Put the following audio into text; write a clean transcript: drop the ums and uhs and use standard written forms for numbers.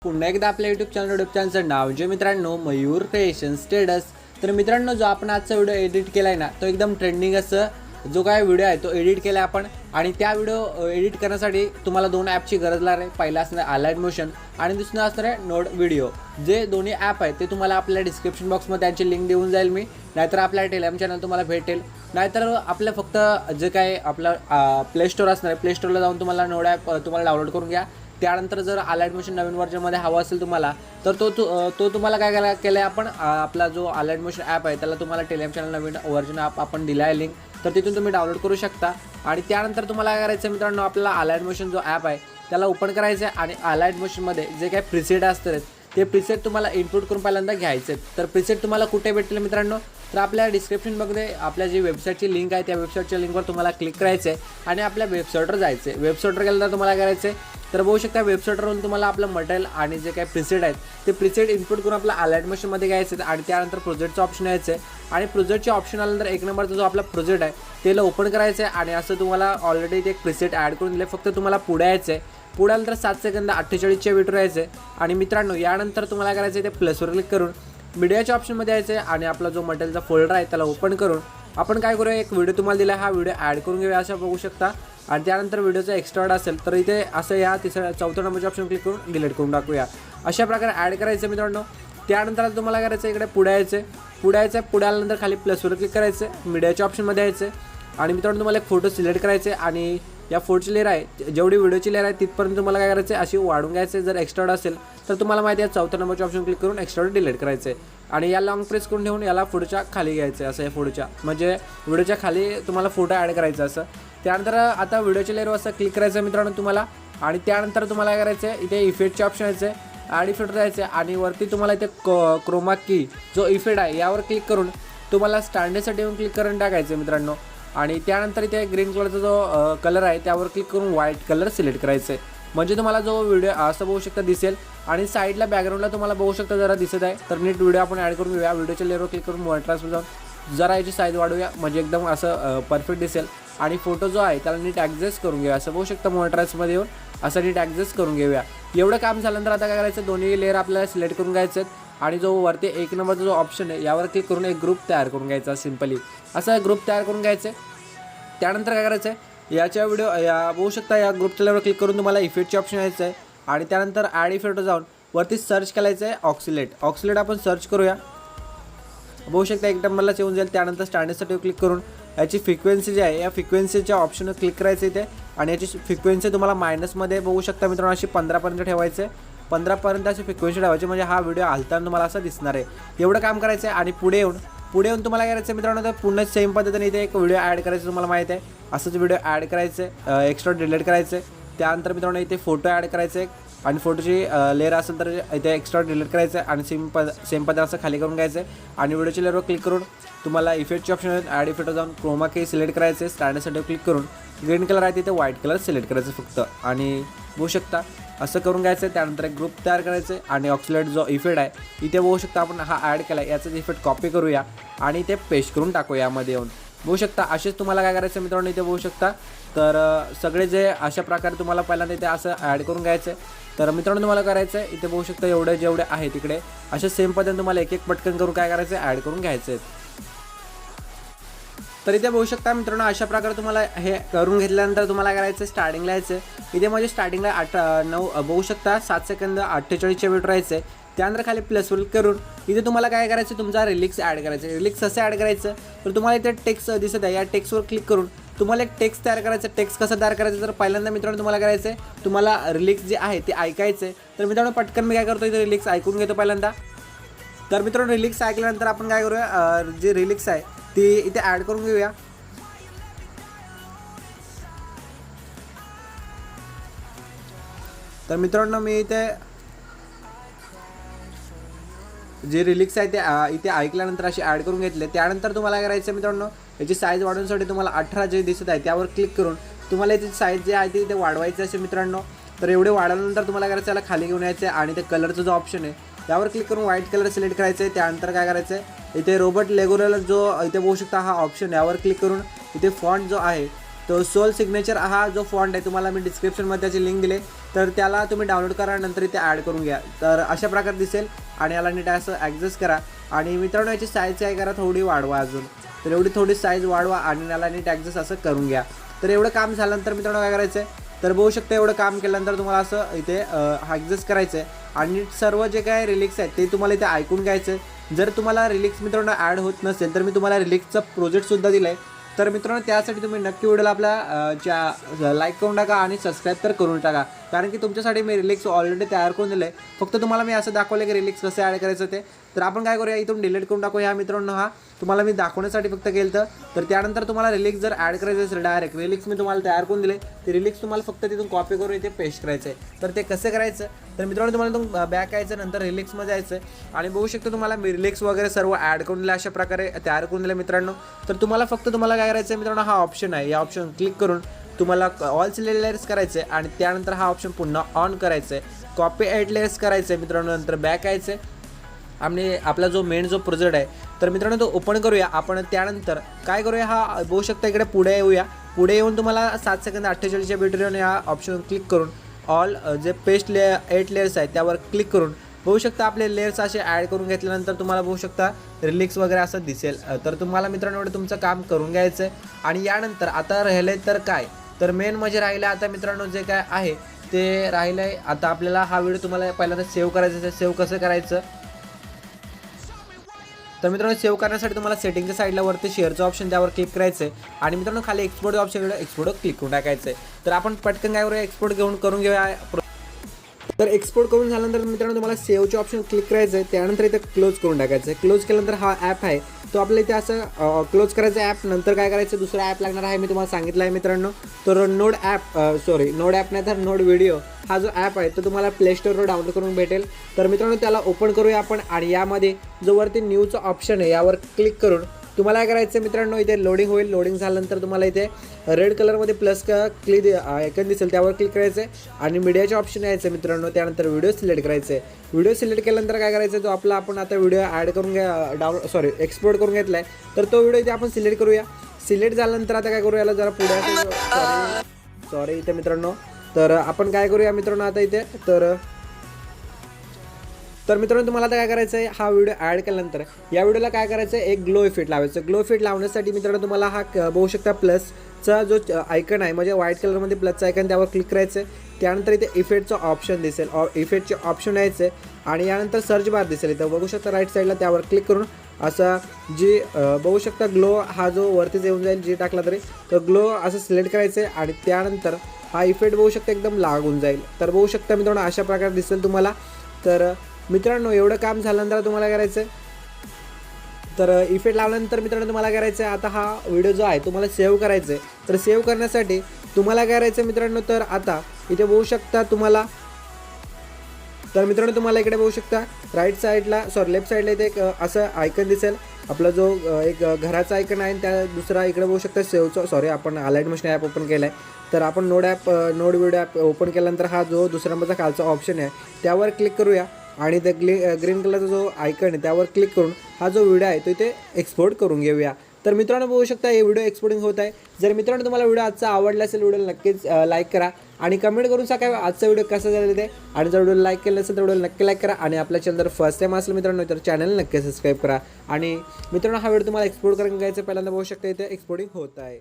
पुन्हा एकदा आपल्या यूट्यूबचं नाव जे मित्रांनो मयूर क्रिएशन स्टेटस. तर मित्रांनो जो आपण आजचा व्हिडिओ एडिट केला आहे ना तो एकदम ट्रेंडिंग असं जो काय व्हिडिओ आहे तो एडिट केला आहे आपण. आणि त्या व्हिडिओ एडिट करण्यासाठी तुम्हाला दोन ॲपची गरज लागणार आहे. पहिला असणार अलाइट मोशन आणि दुसरं असणार आहे नोड व्हिडिओ. जे दोन्ही ॲप आहेत ते तुम्हाला आपल्या डिस्क्रिप्शन बॉक्समध्ये त्यांची लिंक देऊन जाईल मी, नाहीतर आपल्या टेलिग्राम चॅनल तुम्हाला भेटेल, नाहीतर आपलं फक्त जे काय आपलं प्ले स्टोअर असणार आहे प्ले स्टोअरला जाऊन तुम्हाला नोड ॲप तुम्हाला डाउनलोड करून घ्या. त्यानंतर जर अलाइट मोशन नवीन व्हर्जनमध्ये हवा असेल तुम्हाला तर तो तुम्हाला काय केलं आहे आपण आपला जो अलाइट मोशन ॲप आहे त्याला तुम्हाला टेलिग्राम चॅनल नवीन व्हर्जन ॲप आपण दिला आहे लिंक, तर तिथून तुम्ही डाउनलोड करू शकता. आणि त्यानंतर तुम्हाला काय करायचं मित्रांनो आपला अलाइट मोशन जो ॲप आहे त्याला ओपन करायचं आहे आणि अलाइट मोशनमध्ये जे काही प्रिसेट असतात ते प्रिसेट तुम्हाला इनपुट करून पहिल्यांदा घ्यायचे. तर प्रिसेट तुम्हाला कुठे भेटतील मित्रांनो, तर आपल्या डिस्क्रिप्शनमध्ये आपल्या जी वेबसाईटची लिंक आहे त्या वेबसाईटच्या लिंकवर तुम्हाला क्लिक करायचं आहे आणि आपल्या वेबसाईटवर जायचं आहे. वेबसाईटवर गेल्यानंतर तुम्हाला करायचं आहे तर बघू शकता वेबसाईटवरून तुम्हाला आपलं मटेरियल आणि जे काही प्रिसेट आहेत ते प्रिसेट इनपुट करून आपला अलाइट मोशनमध्ये घ्यायचं आहे. आणि त्यानंतर प्रोजेक्टचं ऑप्शन यायचं आहे आणि प्रोजेक्टचे ऑप्शन आल्यानंतर एक नंबरचा जो आपला प्रोजेक्ट आहे त्याला ओपन करायचं आहे. आणि असं तुम्हाला ऑलरेडी ते एक प्रिसेट ॲड करून दिले, फक्त तुम्हाला पुढे यायचं आहे. पुढे आल्यानंतर 7 सेकंद 48च्या वेटवर यायचं आहे. आणि मित्रांनो यानंतर तुम्हाला करायचं आहे ते प्लसवर क्लिक करून मीडियाच्या ऑप्शनमध्ये यायचं आहे आणि आपला जो मटेरियलचा फोल्डर आहे त्याला ओपन करून आपण काय करूया एक व्हिडिओ तुम्हाला दिला हा व्हिडिओ ॲड करून घेऊया असं बघू शकता. आणि त्यानंतर व्हिडिओचा एक्स्ट्रा असेल तर इथे असं या चौथ्या नंबरच्या ऑप्शन क्लिक करून डिलीट करून टाकूया. अशा प्रकारे ॲड करायचं मित्रांनो. त्यानंतर तुम्हाला करायचं इकडे पुढे यायचं आहे. पुढे आल्यानंतर खाली प्लसवर क्लिक करायचं आहे, मीडियाच्या ऑप्शनमध्ये यायचं आहे. आणि मित्रांनो तुम्हाला एक फोटो सिलेक्ट करायचे आणि या फोटोची लेअर आहे जेवढी व्हिडिओची लेअर आहे तिथपर्यंत तुम्हाला काय करायचं आहे अशी वाढून घ्यायचं आहे. जर एक्स्ट्रा असेल तर तुम्हाला माहिती आहे चौथ्या नंबरच्या ऑप्शन क्लिक करून एक्स्ट्रा डिलीट करायचं आहे. आणि या लॉंग प्रेस करून ठेवून याला फोटोच्या खाली घ्यायचं आहे असं या फोटोच्या म्हणजे व्हिडिओच्या खाली तुम्हाला फोटो ॲड करायचा असं. त्यानंतर आता व्हिडिओच्या लेअरवर असं क्लिक करायचं आहे मित्रांनो तुम्हाला. आणि त्यानंतर तुम्हाला काय करायचं आहे इथे इफेक्टचे ऑप्शन यायचं आहे, ॲड इफेक्ट जायचं आहे आणि वरती तुम्हाला इथे क्रोमा की जो इफेक्ट आहे यावर क्लिक करून तुम्हाला स्टँडर्डसाठी येऊन क्लिक करून टाकायचं आहे मित्रांनो. आणि त्यानंतर इथे ग्रीन कलरचा जो कलर आहे त्यावर क्लिक करून व्हाईट कलर सिलेक्ट करायचं आहे म्हणजे तुम्हाला जो व्हिडिओ असं बघू शकता दिसेल. आणि साईडला बॅकग्राऊंडला तुम्हाला बघू शकता जरा दिसत आहे. तर नीट व्हिडिओ आपण ॲड करून घेऊया. व्हिडिओच्या लेअरवर क्लिक करून मोनट्रान्सवर जाऊन जरा याची साईज वाढवूया म्हणजे एकदम असं परफेक्ट दिसेल. आणि फोटो जो आहे त्याला नीट ॲडजस्ट करून घेऊया असं बघू शकता मोनट्रान्समध्ये येऊन असं नीट ॲडजस्ट करून घेऊया. एवढं काम झाल्यानंतर आता काय करायचं दोन्ही लेअर आपल्याला सिलेक्ट करून घ्यायचं आहेत आणि जो वरती एक नंबरचा जो ऑप्शन आहे यावर क्लिक करून एक ग्रुप तयार करून घ्यायचा सिम्पली असं ग्रुप तयार करून घ्यायचं आहे. त्यानंतर काय करायचं आहे याच्या व्हिडिओ या बघू शकता या ग्रुपच्या लेअरवर क्लिक करून तुम्हाला इफेक्टचे ऑप्शन यायचं आहे. आणि त्यानंतर ॲड इफेक्ट जाऊन वरती सर्च करायचं आहे ऑक्सिलेट आपण सर्च करूया. बघू शकता एक नंबरलाच येऊन जाईल. त्यानंतर स्टँडर्डसाठी क्लिक करून याची फ्रिक्वेन्सी जी आहे या फ्रिक्वेन्सीच्या ऑप्शनवर क्लिक करायचं इथे. आणि याची फ्रिक्वेन्सी तुम्हाला मायनसमध्ये बघू शकता मित्रांनो अशी 15पर्यंत ठेवायचं आहे. 15पर्यंत अशी फ्रिक्वेन्सी ठेवायची म्हणजे हा व्हिडिओ हलताना तुम्हाला असं दिसणार आहे. एवढं काम करायचं आहे. आणि पुढे येऊन तुम्हाला काय करायचं मित्रांनो तर पुन्हा सेम पद्धतीने इथे एक व्हिडिओ ॲड करायचं तुम्हाला माहिती आहे. असंच व्हिडिओ ॲड करायचं एक्स्ट्रा डिलीट करायचं. त्यानंतर मित्रांनो इथे फोटो ॲड करायचे आणि फोटोची लेअर असेल तर इथे एक्स्ट्रा डिलीट करायचं आणि सेम पद्धतीने असं खाली करून घ्यायचं आहे. आणि व्हिडिओच्या लेअरवर क्लिक करून तुम्हाला इफेक्टचे ऑप्शन आहेत ॲड इफेक्ट जाऊन क्रोमा की सिलेक्ट करायचे. स्टँडर्डसाठी क्लिक करून ग्रीन कलर आहे तिथे व्हाईट कलर सिलेक्ट करायचं फक्त. आणि बघू शकता असं करून घ्यायचं आहे. त्यानंतर एक ग्रुप तयार करायचं आणि ऑक्सिलेट जो इफेक्ट आहे इथे बघू शकता आपण हा ॲड केला आहे याचाच इफेक्ट कॉपी करूया आणि ते पेस्ट करून टाकूया यामध्ये येऊन. बघू शकता असेच तुम्हाला काय करायचं मित्रांनो इथे बघू शकता. तर सगळे जे अशा प्रकारे तुम्हाला पहिल्यांदा इथे असं ॲड करून घ्यायचं आहे. तर मित्रांनो तुम्हाला करायचं आहे इथे बघू शकता जेवढे आहे तिकडे अशा सेम पद्धतीने तुम्हाला एक पटकन करून काय करायचं आहे ॲड करून घ्यायचं आहे. तर इथे बघू शकता मित्रांनो अशा प्रकारे तुम्हाला हे करून घेतल्यानंतर तुम्हाला करायचं स्टार्टिंगला यायचं इथे म्हणजे स्टार्टिंगला 9 बघू शकता 7 सेकंद 48च्या वेट राहायचं आहे. त्यानंतर खाली प्लसवर करून इथे तुम्हाला काय करायचं तुमचा रिलिक्स ॲड करायचं. रिलिक्स कसं ॲड करायचं तर तुम्हाला इथे टेक्स्ट दिसत आहे या टेक्स्टवर क्लिक करून तुम्हाला एक टेक्स्ट तयार करायचं. टेक्स्ट कसं तयार करायचं तर पहिल्यांदा मित्रांनो तुम्हाला करायचं आहे तुम्हाला रिलिक्स जे आहे ते ऐकायचं आहे. तर मित्रांनो पटकन मी काय करतो इथे रिलिक्स ऐकून घेतो पहिल्यांदा. तर मित्रांनो रिलिक्स ऐकल्यानंतर आपण काय करूया जे रिलिक्स आहे ती इथे ॲड करून घेऊया. तर मित्रांनो मी इथे जे रिलिक्स आहे ते इथे ऐकल्यानंतर अशी ॲड करून घेतले. त्यानंतर तुम्हाला करायचं मित्रांनो याची साईज वाढवण्यासाठी तुम्हाला 18 जे दिसत आहे त्यावर क्लिक करून तुम्हाला याची साईज जे आहे ती इथे वाढवायची असेल मित्रांनो. तर एवढे वाढवल्यानंतर तुम्हाला करायचं याला खाली घेऊन यायचं आहे आणि ते कलरचा जो ऑप्शन आहे त्यावर क्लिक करून व्हाईट कलर सिलेक्ट करायचं आहे. त्यानंतर काय करायचं आहे इथे रोबोट लेगोरल जो इथे बघू शकता हा ऑप्शन यावर क्लिक करून इथे फॉन्ट जो आहे तो सोल सिग्नेचर हा जो फॉन्ट आहे तुम्हाला मी डिस्क्रिप्शनमध्ये त्याची लिंक दिले तर त्याला तुम्ही डाउनलोड करा, नंतर इथे ॲड करून घ्या. तर अशा प्रकारे दिसेल आणि याला नीट असं ॲडजस्ट करा. आणि मित्रांनो याची साईज काय करा, थोडी वाढवा अजून. तर एवढी थोडी साईज वाढवा आणि याला नीट ॲडजस्ट असं करून घ्या. तर एवढं काम झाल्यानंतर मित्रांनो काय करायचं आहे, तर बघू शकता एवढं काम केल्यानंतर तुम्हाला असं इथे ॲडजस्ट करायचं आहे आणि नीट सर्व जे काय रिलिक्स आहेत ते तुम्हाला इथे ऐकून घ्यायचं आहे. जर तुम्हाला रिलिक्स मित्रांनो ॲड होत नसेल तर मी तुम्हाला रिलिक्सचा प्रोजेक्टसुद्धा दिला आहे. तर मित्रांनो त्यासाठी तुम्ही नक्की व्हिडिओला आपला लाईक करून टाका आणि सबस्क्राईब तर करून टाका, कारण की तुमच्यासाठी मी रिलिक्स ऑलरेडी तयार करून दिलं आहे. फक्त तुम्हाला मी असं दाखवलं की रिलिक्स कसं ॲड करायचं ते. तर आपण काय करूया, इथून डिलीट करून टाकू. ह्या मित्रांनो हा तुम्हाला मी दाखवण्यासाठी फक्त केलं. तर त्यानंतर तुम्हाला रिलिक्स जर ॲड करायचं असेल डायरेक्ट रिलिक्स मी तुम्हाला तयार करून दिले, ते रिलिक्स तुम्हाला फक्त तिथून कॉपी करून इथे पेस्ट करायचं आहे. तर ते कसं करायचं, तर मित्रांनो तुम्हाला इथून बॅक यायचं, नंतर रिलिक्समध्ये जायचं आणि बघू शकतो तुम्हाला मी रिलिक्स वगैरे सर्व ॲड करून दिले, अशा प्रकारे तयार करून दिले मित्रांनो. तर तुम्हाला फक्त तुम्हाला काय करायचं आहे मित्रांनो, हा ऑप्शन आहे, या ऑप्शन क्लिक करून तुम्हाला ऑल सिलेक्ट लेयर्स करायचं आहे आणि त्यानंतर हा ऑप्शन पुन्हा ऑन करायचं आहे. कॉपी एड लेयर्स करायचं आहे मित्रांनो, नंतर बॅक यायचं आहे आणि आपला जो मेन जो प्रोजेक्ट आहे तर मित्रांनो तो ओपन करूया आपण. त्यानंतर काय करूया, हा बघू शकता इकडे पुढे येऊया. पुढे येऊन तुम्हाला 7 सेकंद 48 बिटवर या ऑप्शन क्लिक करून ऑल जे पेस्ट 8 लेयर्स आहेत त्यावर क्लिक करून बघू शकता आपले लेयर्स असे ॲड करून घेतल्यानंतर तुम्हाला बघू शकता रिलिक्स वगैरे असं दिसेल. तर तुम्हाला मित्रांनो एवढं तुमचं काम करून घ्यायचं आहे. आणि यानंतर आता राहिलं तर काय, तर मेन म्हणजे राहिलं आता मित्रांनो जे काय आहे ते राहिलं आहे. आता आपल्याला हा व्हिडिओ तुम्हाला पहिल्यांदा सेव्ह करायचा आहे. सेव्ह कसं करायचं, तर मित्रांनो सेव्ह करण्यासाठी तुम्हाला सेटिंगच्या साईडला वरती शेअरचं ऑप्शन त्यावर क्लिक करायचं आहे आणि मित्रांनो खाली एक्सपोर्ट ऑप्शन एक्सपोर्ट क्लिक करून टाकायचं आहे. तर आपण पटकन काय करूया, एक्सपोर्ट करून घेऊया. तर एक्सपोर्ट करून झाल्यानंतर मित्रांनो तुम्हाला सेव्हचे ऑप्शन क्लिक करायचं आहे. त्यानंतर इथे क्लोज करून टाकायचं आहे. क्लोज केल्यानंतर हा ॲप आहे तो आपल्या इथे असं क्लोज करायचा ॲप. नंतर काय करायचं, दुसरा ॲप लागणार आहे, मी तुम्हाला सांगितलं आहे मित्रांनो. तर नोड ॲप नोड ॲप नाही तर नोड व्हिडिओ हा जो ॲप आहे तो तुम्हाला प्ले स्टोरवर डाउनलोड करून भेटेल. तर मित्रांनो त्याला ओपन करूया आपण आणि यामध्ये जो वरती न्यूचा ऑप्शन आहे यावर क्लिक करून तुम्हाला काय करायचं मित्रांनो, इथे लोडिंग होईल. लोडिंग झाल्यानंतर तुम्हाला इथे रेड कलरमध्ये प्लस क्लिक आयकन दिसेल त्यावर क्लिक करायचं आहे आणि मीडियाचे ऑप्शन यायचं मित्रांनो. त्यानंतर व्हिडिओ सिलेक्ट करायचं आहे. व्हिडिओ सिलेक्ट केल्यानंतर काय करायचं, जो आपला आपण आता व्हिडिओ ॲड करून एक्सपोर्ट करून घेतला आहे तर तो व्हिडिओ इथे आपण सिलेक्ट करूया. सिलेक्ट झाल्यानंतर आता काय करूया, याला जरा पुढे इथे मित्रांनो. तर आपण काय करूया मित्रांनो आता इथे तर मित्रांनो तुम्हाला आता काय करायचं आहे, हा व्हिडिओ ॲड केल्यानंतर या व्हिडिओला काय करायचं आहे, एक ग्लो इफेक्ट लावायचं. ग्लो इफेक्ट लावण्यासाठी मित्रांनो तुम्हाला हा बघू शकता प्लसचा जो आयकन आहे म्हणजे व्हाईट कलरमध्ये प्लसचा आयकन त्यावर क्लिक करायचं आहे. त्यानंतर इथे इफेक्टचं ऑप्शन दिसेल, इफेक्टचे ऑप्शन यायचं आहे आणि यानंतर सर्च बार दिसेल इथं बघू शकता राईट साईडला, त्यावर क्लिक करून असा जी बघू शकता ग्लो हा जो वरतीच येऊन जाईल जी टाकला तरी, तर ग्लो असं सिलेक्ट करायचं आहे आणि त्यानंतर हा इफेक्ट बघू शकता एकदम लागून जाईल. तर बघू शकता मित्रांनो अशा प्रकारे दिसेल तुम्हाला. तर मित्रांनो एवढं काम झाल्यानंतर तुम्हाला करायचं आहे, तर इफेक्ट लावल्यानंतर मित्रांनो तुम्हाला करायचं आहे आता हा व्हिडिओ जो आहे तुम्हाला सेव्ह करायचा आहे. तर सेव्ह करण्यासाठी तुम्हाला करायचं आहे मित्रांनो, तर आता इथे बघू शकता तुम्हाला, तर मित्रांनो तुम्हाला इकडे बघू शकता राईट साईडला लेफ्ट साईडला इथे एक असं आयकन दिसेल, आपला जो एक घराचा आयकन आहे त्या दुसरा इकडे बघू शकता सेव्हचं आपण अलाइट मशीन ॲप ओपन केला आहे. तर आपण नोड व्हिडिओ ॲप ओपन केल्यानंतर हा जो दुसऱ्या नंबरचा खालचा ऑप्शन आहे त्यावर क्लिक करूया आणि त्या ग्रीन कलरचा जो आयकन आहे त्यावर क्लिक करून हा जो व्हिडिओ आहे तो इथे एक्सपोर्ट करून घेऊया. तर मित्रांनो बघू शकता हे व्हिडिओ एक्सपोर्टिंग होत आहे. जर मित्रांनो तुम्हाला व्हिडिओ आजचा आवडला असेल व्हिडिओला नक्कीच लाईक करा आणि कमेंट करून सांगा आजचा व्हिडिओ कसा झाला ते. आणि जर व्हिडिओ लाईक केलं असेल तर व्हिडिओला नक्की लाईक करा आणि आपल्या चॅनल जर फर्स्ट टाईम असेल मित्रांनो तर चॅनल नक्की सबस्क्राईब करा. आणि मित्रांनो हा व्हिडिओ तुम्हाला एक्सपोर्ट करून घ्यायचा पहिल्यांदा बघू शकता इथे एक्सपोर्टिंग होत आहे.